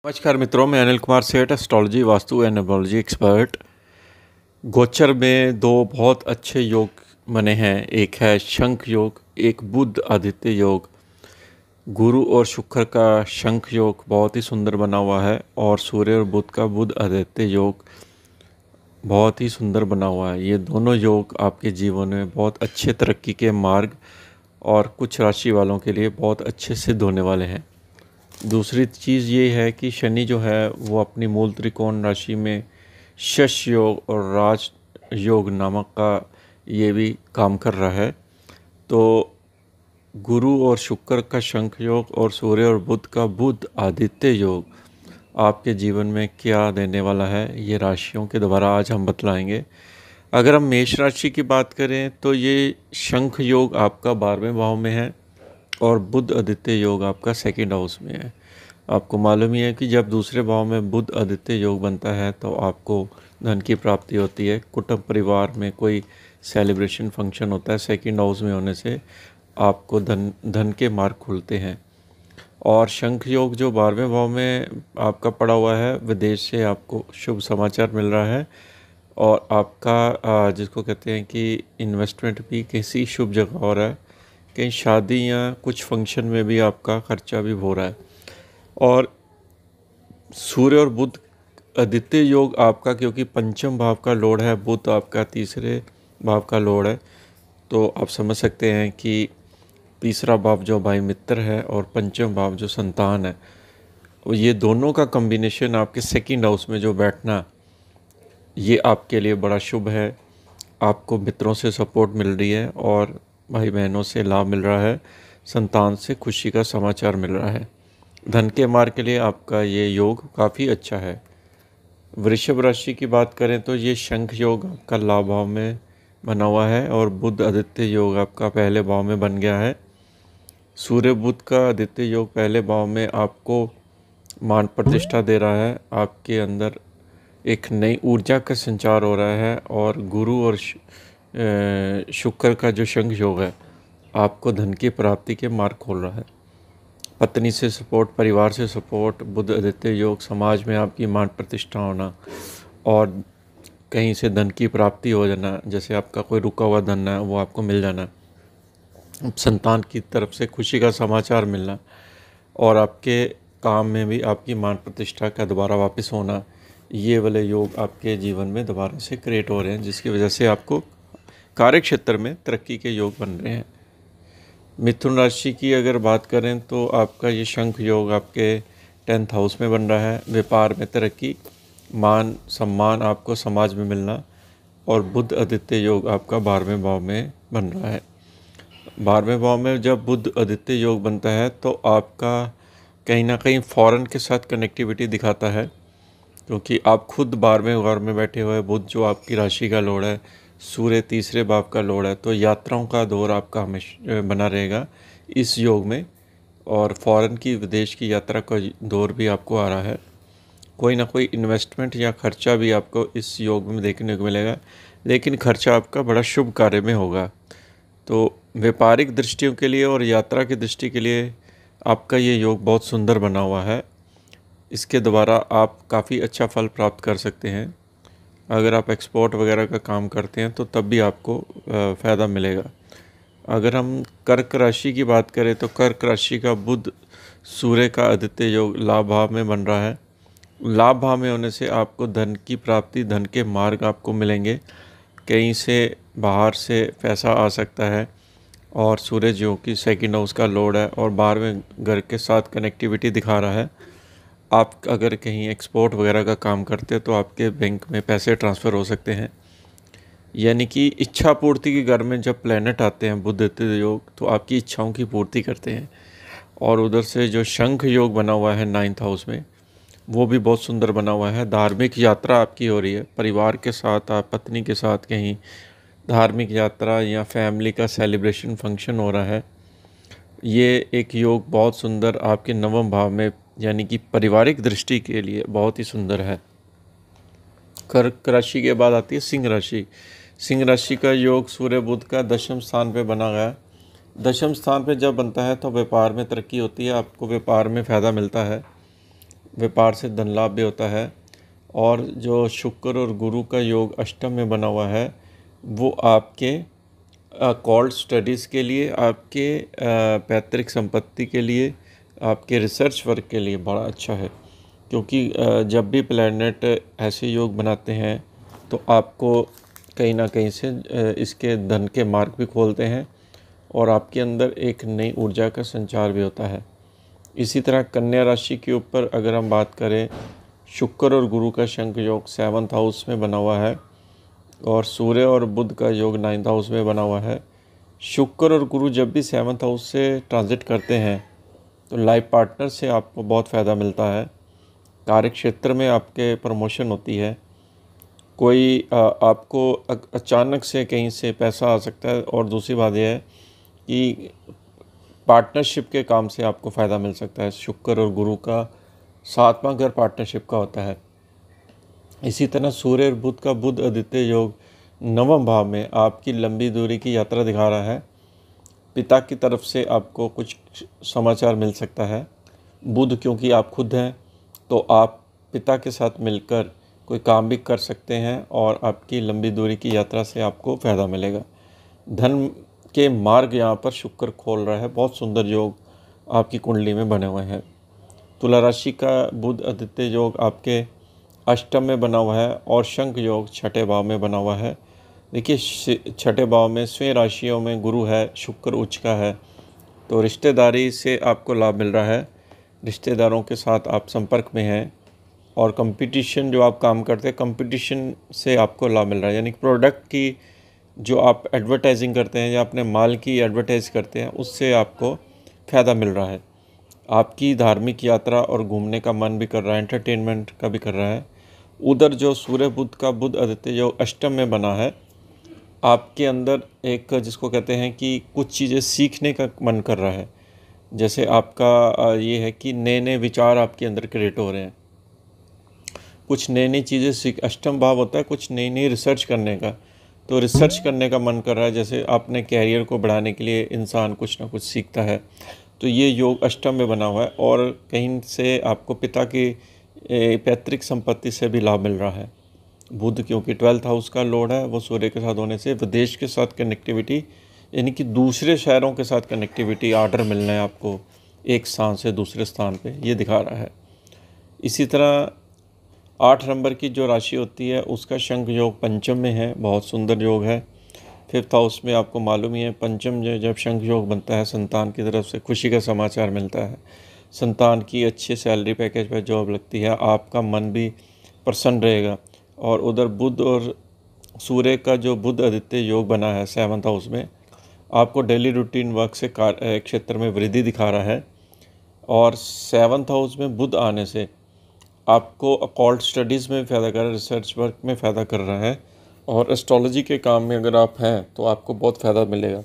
नमस्कार मित्रों, मैं अनिल कुमार सेठ, astrology, vastu and numerology expert. गोचर में दो बहुत अच्छे योग बने हैं। एक है शंख योग, एक बुध आदित्य योग। गुरु और शुक्र का शंख योग बहुत ही सुंदर बना हुआ है और सूर्य और बुध का बुध आदित्य योग बहुत ही सुंदर बना हुआ है। ये दोनों योग आपके जीवन में बहुत अच्छे तरक्की के मार्ग और कुछ राशि वालों के लिए बहुत अच्छे सिद्ध होने वाले हैं। दूसरी चीज़ ये है कि शनि जो है वो अपनी मूल त्रिकोण राशि में शश योग और राज योग नामक का ये भी काम कर रहा है। तो गुरु और शुक्र का शंख योग और सूर्य और बुध का बुध आदित्य योग आपके जीवन में क्या देने वाला है, ये राशियों के द्वारा आज हम बतलाएंगे। अगर हम मेष राशि की बात करें तो ये शंख योग आपका 12वें भाव में है और बुध आदित्य योग आपका सेकंड हाउस में है। आपको मालूम ही है कि जब दूसरे भाव में बुध आदित्य योग बनता है तो आपको धन की प्राप्ति होती है। कुटुंब परिवार में कोई सेलिब्रेशन फंक्शन होता है, सेकंड हाउस में होने से आपको धन के मार्ग खुलते हैं। और शंख योग जो 12वें भाव में आपका पड़ा हुआ है, विदेश से आपको शुभ समाचार मिल रहा है और आपका जिसको कहते हैं कि इन्वेस्टमेंट भी किसी शुभ जगह हो रहा है। कहीं शादी या कुछ फंक्शन में भी आपका खर्चा भी हो रहा है। और सूर्य और बुध आदित्य योग आपका, क्योंकि पंचम भाव का लॉर्ड है, बुध आपका तीसरे भाव का लॉर्ड है, तो आप समझ सकते हैं कि तीसरा भाव जो भाई मित्र है और पंचम भाव जो संतान है, ये दोनों का कॉम्बिनेशन आपके सेकंड हाउस में जो बैठना, ये आपके लिए बड़ा शुभ है। आपको मित्रों से सपोर्ट मिल रही है और भाई बहनों से लाभ मिल रहा है, संतान से खुशी का समाचार मिल रहा है। धन के मार्ग के लिए आपका ये योग काफ़ी अच्छा है। वृषभ राशि की बात करें तो ये शंख योग आपका लाभ भाव में बना हुआ है और बुध आदित्य योग आपका पहले भाव में बन गया है। सूर्य बुध का आदित्य योग पहले भाव में आपको मान प्रतिष्ठा दे रहा है। आपके अंदर एक नई ऊर्जा का संचार हो रहा है और गुरु और शुक्र का जो शंख योग है आपको धन की प्राप्ति के मार्ग खोल रहा है। पत्नी से सपोर्ट, परिवार से सपोर्ट, बुध आदित्य योग, समाज में आपकी मान प्रतिष्ठा होना और कहीं से धन की प्राप्ति हो जाना, जैसे आपका कोई रुका हुआ धन है वो आपको मिल जाना, संतान की तरफ से खुशी का समाचार मिलना और आपके काम में भी आपकी मान प्रतिष्ठा का दोबारा वापस होना, ये वाले योग आपके जीवन में दोबारा से क्रिएट हो रहे हैं, जिसकी वजह से आपको कार्य क्षेत्र में तरक्की के योग बन रहे हैं। मिथुन राशि की अगर बात करें तो आपका ये शंख योग आपके 10th हाउस में बन रहा है। व्यापार में तरक्की, मान सम्मान आपको समाज में मिलना और बुध आदित्य योग आपका 12वें भाव में बन रहा है। 12वें भाव में जब बुध आदित्य योग बनता है तो आपका कहीं ना कहीं फॉरेन के साथ कनेक्टिविटी दिखाता है, क्योंकि आप खुद 12वें घर में बैठे हुए, बुध जो आपकी राशि का लॉर्ड है, सूर्य तीसरे भाव का लॉर्ड है, तो यात्राओं का दौर आपका हमेशा बना रहेगा इस योग में और फॉरेन की, विदेश की यात्रा का दौर भी आपको आ रहा है। कोई ना कोई इन्वेस्टमेंट या खर्चा भी आपको इस योग में देखने को मिलेगा, लेकिन खर्चा आपका बड़ा शुभ कार्य में होगा। तो व्यापारिक दृष्टियों के लिए और यात्रा की दृष्टि के लिए आपका ये योग बहुत सुंदर बना हुआ है। इसके द्वारा आप काफ़ी अच्छा फल प्राप्त कर सकते हैं। अगर आप एक्सपोर्ट वगैरह का काम करते हैं तो तब भी आपको फ़ायदा मिलेगा। अगर हम कर्क राशि की बात करें तो कर्क राशि का बुध सूर्य का आदित्य योग लाभ भाव में बन रहा है। लाभ भाव में होने से आपको धन की प्राप्ति, धन के मार्ग आपको मिलेंगे। कहीं से बाहर से पैसा आ सकता है और सूर्य जो कि सेकंड हाउस का लॉर्ड है और 12वें घर के साथ कनेक्टिविटी दिखा रहा है। आप अगर कहीं एक्सपोर्ट वगैरह का काम करते हैं तो आपके बैंक में पैसे ट्रांसफ़र हो सकते हैं। यानी कि इच्छा पूर्ति के घर में जब प्लैनेट आते हैं बुध आदित्य योग, तो आपकी इच्छाओं की पूर्ति करते हैं। और उधर से जो शंख योग बना हुआ है 9th हाउस में, वो भी बहुत सुंदर बना हुआ है। धार्मिक यात्रा आपकी हो रही है, परिवार के साथ, आप पत्नी के साथ कहीं धार्मिक यात्रा या फैमिली का सेलिब्रेशन फंक्शन हो रहा है। ये एक योग बहुत सुंदर आपके 9वें भाव में, यानी कि पारिवारिक दृष्टि के लिए बहुत ही सुंदर है। कर्क राशि के बाद आती है सिंह राशि। सिंह राशि का योग सूर्य बुध का 10वें स्थान पे बना गया। 10वें स्थान पे जब बनता है तो व्यापार में तरक्की होती है, आपको व्यापार में फ़ायदा मिलता है। व्यापार से धन लाभ भी होता है। और जो शुक्र और गुरु का योग अष्टम में बना हुआ है वो आपके कॉल्ड स्टडीज़ के लिए, आपके पैतृक संपत्ति के लिए, आपके रिसर्च वर्क के लिए बड़ा अच्छा है। क्योंकि जब भी प्लैनेट ऐसे योग बनाते हैं तो आपको कहीं ना कहीं से इसके धन के मार्ग भी खोलते हैं और आपके अंदर एक नई ऊर्जा का संचार भी होता है। इसी तरह कन्या राशि के ऊपर अगर हम बात करें, शुक्र और गुरु का शंख योग 7th हाउस में बना हुआ है और सूर्य और बुध का योग 9th हाउस में बना हुआ है। शुक्र और गुरु जब भी 7th हाउस से ट्रांजिट करते हैं तो लाइफ पार्टनर से आपको बहुत फ़ायदा मिलता है। कार्य क्षेत्र में आपके प्रमोशन होती है। कोई आपको अचानक से कहीं से पैसा आ सकता है। और दूसरी बात यह है कि पार्टनरशिप के काम से आपको फ़ायदा मिल सकता है। शुक्र और गुरु का 7वां घर पार्टनरशिप का होता है। इसी तरह सूर्य और बुध का बुध आदित्य योग 9वें भाव में आपकी लंबी दूरी की यात्रा दिखा रहा है। पिता की तरफ से आपको कुछ समाचार मिल सकता है। बुध क्योंकि आप खुद हैं तो आप पिता के साथ मिलकर कोई काम भी कर सकते हैं और आपकी लंबी दूरी की यात्रा से आपको फ़ायदा मिलेगा। धन के मार्ग यहाँ पर शुक्र खोल रहा है। बहुत सुंदर योग आपकी कुंडली में बने हुए हैं। तुला राशि का बुध आदित्य योग आपके अष्टम में बना हुआ है और शंख योग 6ठे भाव में बना हुआ है। देखिए 6ठे भाव में स्वयं राशियों में गुरु है, शुक्र उच्च का है, तो रिश्तेदारी से आपको लाभ मिल रहा है। रिश्तेदारों के साथ आप संपर्क में हैं और कंपटीशन जो आप काम करते हैं, कंपटीशन से आपको लाभ मिल रहा है। यानी कि प्रोडक्ट की जो आप एडवर्टाइजिंग करते हैं या अपने माल की एडवर्टाइज करते हैं उससे आपको फ़ायदा मिल रहा है। आपकी धार्मिक यात्रा और घूमने का मन भी कर रहा है, एंटरटेनमेंट का भी कर रहा है। उधर जो सूर्य बुध का बुध आदित्य जो अष्टम में बना है, आपके अंदर एक जिसको कहते हैं कि कुछ चीज़ें सीखने का मन कर रहा है। जैसे आपका ये है कि नए नए विचार आपके अंदर क्रिएट हो रहे हैं, कुछ नई नई चीज़ें सीख। अष्टम भाव होता है कुछ नई नई रिसर्च करने का, तो रिसर्च करने का मन कर रहा है। जैसे अपने कैरियर को बढ़ाने के लिए इंसान कुछ ना कुछ सीखता है, तो ये योग अष्टम में बना हुआ है। और कहीं से आपको पिता की पैतृक संपत्ति से भी लाभ मिल रहा है। बुध क्योंकि 12th हाउस का लॉर्ड है, वो सूर्य के साथ होने से विदेश के साथ कनेक्टिविटी, यानी कि दूसरे शहरों के साथ कनेक्टिविटी, आर्डर मिलना है आपको एक स्थान से दूसरे स्थान पे, ये दिखा रहा है। इसी तरह 8 नंबर की जो राशि होती है उसका शंख योग पंचम में है, बहुत सुंदर योग है। 5th हाउस में आपको मालूम ही है, पंचम जब शंख योग बनता है संतान की तरफ से खुशी का समाचार मिलता है। संतान की अच्छी सैलरी पैकेज पर जॉब लगती है, आपका मन भी प्रसन्न रहेगा। और उधर बुध और सूर्य का जो बुध आदित्य योग बना है 7th हाउस में, आपको डेली रूटीन वर्क से क्षेत्र में वृद्धि दिखा रहा है। और 7th हाउस में बुध आने से आपको अकॉल्ट स्टडीज़ में फ़ायदा कर रहा है, रिसर्च वर्क में फ़ायदा कर रहा है। और एस्ट्रोलॉजी के काम में अगर आप हैं तो आपको बहुत फ़ायदा मिलेगा।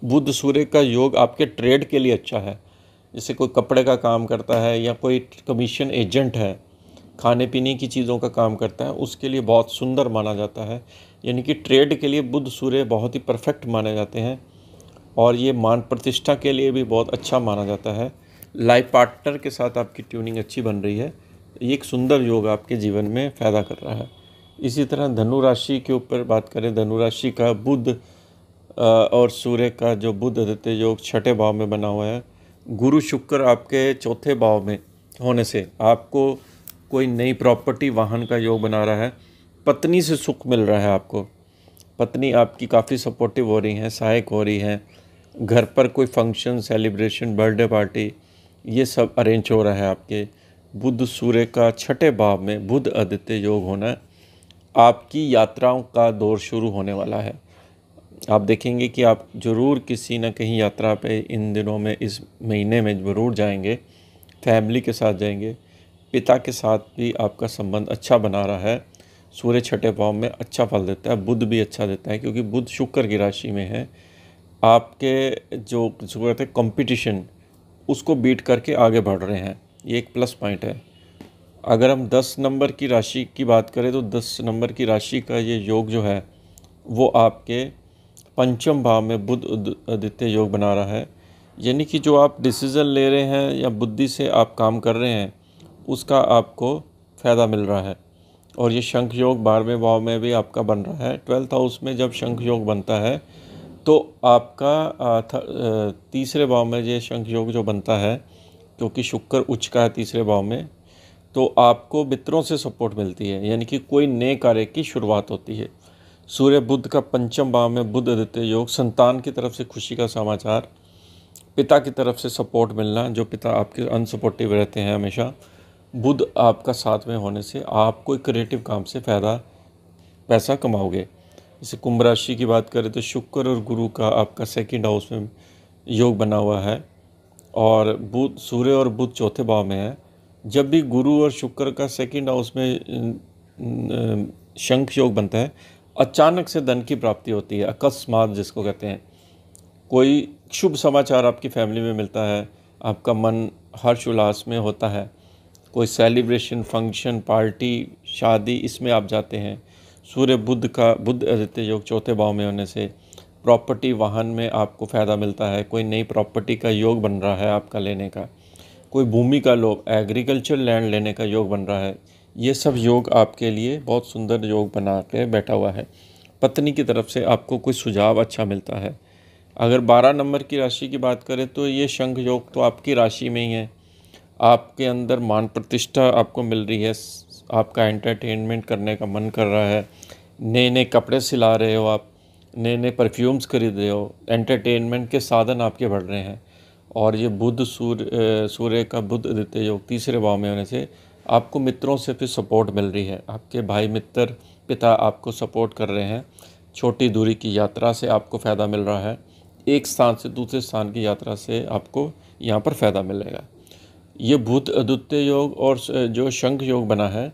बुध सूर्य का योग आपके ट्रेड के लिए अच्छा है। जैसे कोई कपड़े का काम करता है या कोई कमीशन एजेंट है, खाने पीने की चीज़ों का काम करता है, उसके लिए बहुत सुंदर माना जाता है। यानी कि ट्रेड के लिए बुध सूर्य बहुत ही परफेक्ट माने जाते हैं। और ये मान प्रतिष्ठा के लिए भी बहुत अच्छा माना जाता है। लाइफ पार्टनर के साथ आपकी ट्यूनिंग अच्छी बन रही है, ये एक सुंदर योग आपके जीवन में फ़ायदा कर रहा है। इसी तरह धनु राशि के ऊपर बात करें, धनु राशि का बुध और सूर्य का जो बुध आदित्य योग 6ठे भाव में बना हुआ है। गुरु शुक्र आपके 4थे भाव में होने से आपको कोई नई प्रॉपर्टी वाहन का योग बना रहा है। पत्नी से सुख मिल रहा है आपको, पत्नी आपकी काफ़ी सपोर्टिव हो रही हैं, सहायक हो रही हैं। घर पर कोई फंक्शन, सेलिब्रेशन, बर्थडे पार्टी, ये सब अरेंज हो रहा है आपके। बुध सूर्य का 6ठे भाव में बुध आदित्य योग होना, आपकी यात्राओं का दौर शुरू होने वाला है। आप देखेंगे कि आप ज़रूर किसी न कहीं यात्रा पे इन दिनों में, इस महीने में ज़रूर जाएंगे, फैमिली के साथ जाएंगे। पिता के साथ भी आपका संबंध अच्छा बना रहा है। सूर्य 6ठे भाव में अच्छा फल देता है, बुध भी अच्छा देता है क्योंकि बुध शुक्र की राशि में है। आपके जो कहते हैं कंपटीशन, उसको बीट करके आगे बढ़ रहे हैं, ये एक प्लस पॉइंट है। अगर हम 10 नंबर की राशि की बात करें तो 10 नंबर की राशि का ये योग जो है वो आपके पंचम भाव में बुध आदित्य योग बना रहा है। यानी कि जो आप डिसीज़न ले रहे हैं या बुद्धि से आप काम कर रहे हैं उसका आपको फ़ायदा मिल रहा है। और ये शंख योग 12वें भाव में भी आपका बन रहा है। 12th हाउस में जब शंख योग बनता है तो आपका तीसरे भाव में ये शंख योग जो बनता है, क्योंकि शुक्र उच्च का है तीसरे भाव में, तो आपको मित्रों से सपोर्ट मिलती है, यानी कि कोई नए कार्य की शुरुआत होती है। सूर्य बुध का पंचम भाव में बुध आदित्य योग, संतान की तरफ से खुशी का समाचार, पिता की तरफ से सपोर्ट मिलना, जो पिता आपके अनसपोर्टिव रहते हैं हमेशा। बुध आपका साथ में होने से आप कोई क्रिएटिव काम से पैसा कमाओगे। जैसे कुंभ राशि की बात करें तो शुक्र और गुरु का आपका सेकंड हाउस में योग बना हुआ है और बुध, सूर्य और बुध चौथे भाव में है। जब भी गुरु और शुक्र का सेकंड हाउस में शंख योग बनता है, अचानक से धन की प्राप्ति होती है, अकस्मात जिसको कहते हैं। कोई शुभ समाचार आपकी फैमिली में मिलता है, आपका मन हर्ष उल्लास में होता है, कोई सेलिब्रेशन, फंक्शन, पार्टी, शादी, इसमें आप जाते हैं। सूर्य बुध का बुध आदित्य योग चौथे भाव में होने से प्रॉपर्टी, वाहन में आपको फ़ायदा मिलता है। कोई नई प्रॉपर्टी का योग बन रहा है आपका लेने का, कोई भूमि का लोभ, एग्रीकल्चर लैंड लेने का योग बन रहा है। ये सब योग आपके लिए बहुत सुंदर योग बना के बैठा हुआ है। पत्नी की तरफ से आपको कोई सुझाव अच्छा मिलता है। अगर 12 नंबर की राशि की बात करें तो ये शंख योग तो आपकी राशि में ही है। आपके अंदर मान प्रतिष्ठा आपको मिल रही है, आपका एंटरटेनमेंट करने का मन कर रहा है, नए नए कपड़े सिला रहे हो आप, नए नए परफ्यूम्स खरीद रहे हो, एंटरटेनमेंट के साधन आपके बढ़ रहे हैं। और ये बुध सूर्य का बुध आदित्य योग तीसरे भाव में होने से आपको मित्रों से फिर सपोर्ट मिल रही है। आपके भाई, मित्र, पिता आपको सपोर्ट कर रहे हैं। छोटी दूरी की यात्रा से आपको फ़ायदा मिल रहा है। एक स्थान से दूसरे स्थान की यात्रा से आपको यहाँ पर फ़ायदा मिलेगा। ये बुध आदित्य योग और जो शंख योग बना है,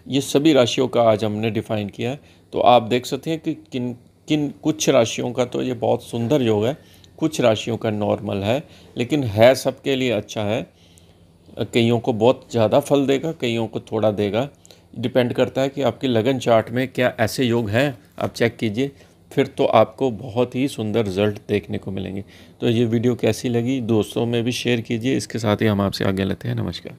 ये सभी राशियों का आज हमने डिफ़ाइन किया है। तो आप देख सकते हैं कि किन किन कुछ राशियों का तो ये बहुत सुंदर योग है, कुछ राशियों का नॉर्मल है, लेकिन है सबके लिए अच्छा है। कईयों को बहुत ज़्यादा फल देगा, कईयों को थोड़ा देगा। डिपेंड करता है कि आपकी लगन चार्ट में क्या ऐसे योग हैं, आप चेक कीजिए, फिर तो आपको बहुत ही सुंदर रिजल्ट देखने को मिलेंगे। तो ये वीडियो कैसी लगी दोस्तों में भी शेयर कीजिए। इसके साथ ही हम आपसे आगे लेते हैं। नमस्कार।